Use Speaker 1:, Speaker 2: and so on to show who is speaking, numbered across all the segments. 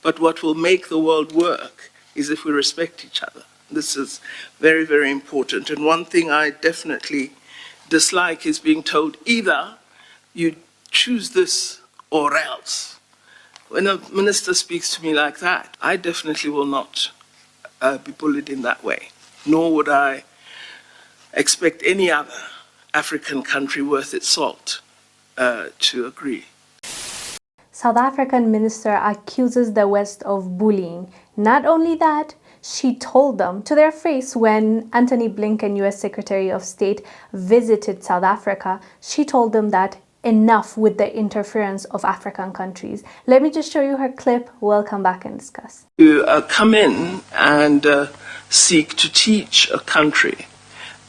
Speaker 1: But what will make the world work is if we respect each other. This is very, very important. And one thing I definitely dislike is being told either you choose this or else. When a minister speaks to me like that, I definitely will not be bullied in that way, nor would I expect any other African country worth its salt to agree.
Speaker 2: South African minister accuses the West of bullying. Not only that, she told them to their face when Antony Blinken, US Secretary of State, visited South Africa, she told them that enough with the interference of African countries. Let me just show you her clip. We'll come back and discuss.
Speaker 1: To come in and seek to teach a country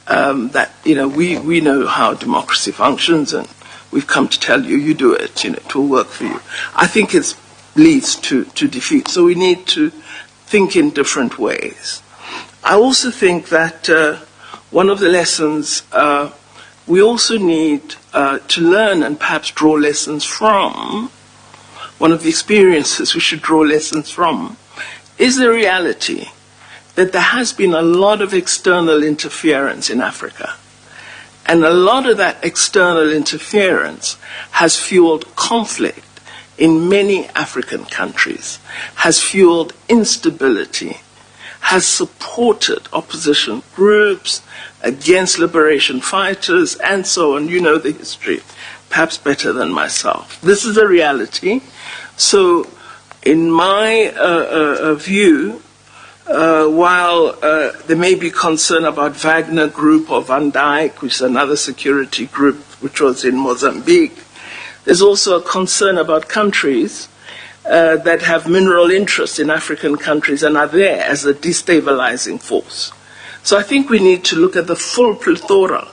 Speaker 1: that, we know how democracy functions, and we've come to tell you, you do it, it will work for you. I think it leads to defeat. So we need to think in different ways. I also think that one of the lessons we also need to learn and perhaps draw lessons from, one of the experiences we should draw lessons from, is the reality that there has been a lot of external interference in Africa. And a lot of that external interference has fueled conflict in many African countries, has fueled instability, has supported opposition groups against liberation fighters, and so on. You know the history, perhaps better than myself. This is a reality. So, in my view, while there may be concern about Wagner Group or Van Dijk, which is another security group which was in Mozambique, there's also a concern about countries that have mineral interests in African countries and are there as a destabilizing force. So I think we need to look at the full plethora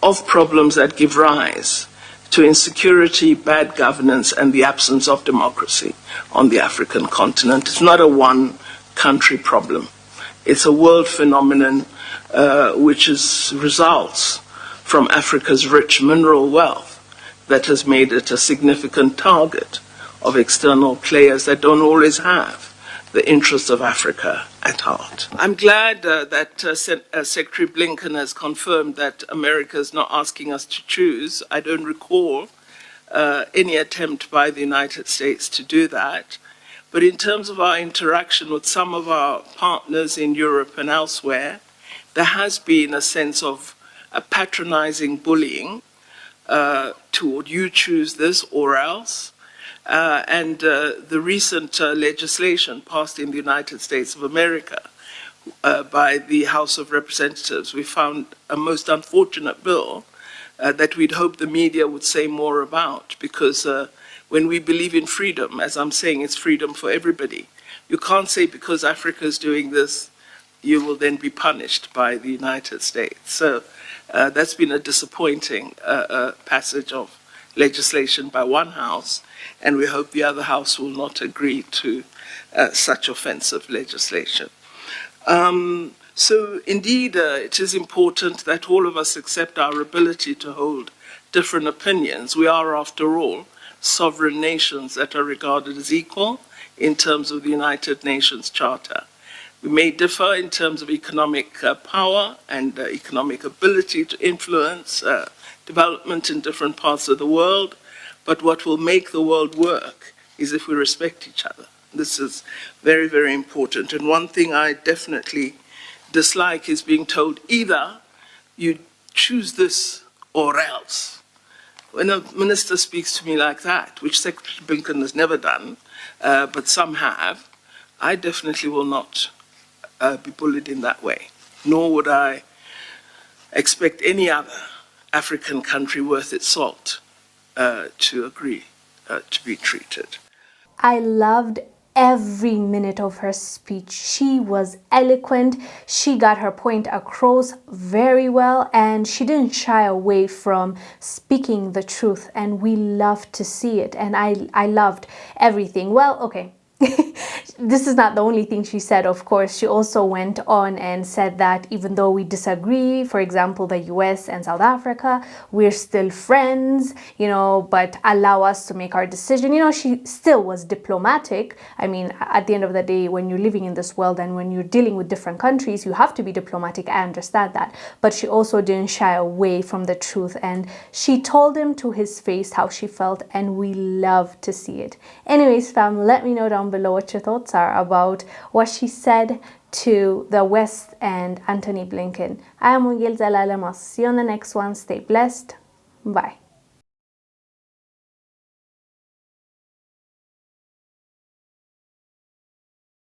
Speaker 1: of problems that give rise to insecurity, bad governance, and the absence of democracy on the African continent. It's not a one-country problem. It's a world phenomenon which results from Africa's rich mineral wealth that has made it a significant target of external players that don't always have the interests of Africa at heart. I'm glad that Secretary Blinken has confirmed that America is not asking us to choose. I don't recall any attempt by the United States to do that. But in terms of our interaction with some of our partners in Europe and elsewhere, there has been a sense of a patronizing bullying toward you choose this or else. And the recent legislation passed in the United States of America by the House of Representatives, we found a most unfortunate bill that we'd hope the media would say more about, because when we believe in freedom, as I'm saying, it's freedom for everybody. You can't say because Africa is doing this, you will then be punished by the United States. So that's been a disappointing passage of legislation by one house, and we hope the other house will not agree to such offensive legislation. So indeed, it is important that all of us accept our ability to hold different opinions. We are, after all, sovereign nations that are regarded as equal in terms of the United Nations Charter. We may differ in terms of economic power and economic ability to influence development in different parts of the world, but what will make the world work is if we respect each other. This is very, very important. And one thing I definitely dislike is being told either you choose this or else. When a minister speaks to me like that, which Secretary Blinken has never done, but some have, I definitely will not be bullied in that way, nor would I expect any other African country worth its salt to agree to be treated.
Speaker 2: I loved every minute of her speech. She was eloquent, she got her point across very well, and she didn't shy away from speaking the truth, and we love to see it, and I loved everything. Well, okay. this is not the only thing she said, of course. She also went on and said that even though we disagree, for example, the US and South Africa, we're still friends, but allow us to make our decision. She still was diplomatic. I mean, at the end of the day, when you're living in this world and when you're dealing with different countries, you have to be diplomatic. I understand that. But she also didn't shy away from the truth. And she told him to his face how she felt, and we love to see it. Anyways, fam, let me know down below what your thoughts are about what she said to the West and Antony Blinken. I am Wongel Zelalem. I'll see you on the next one. Stay blessed. Bye.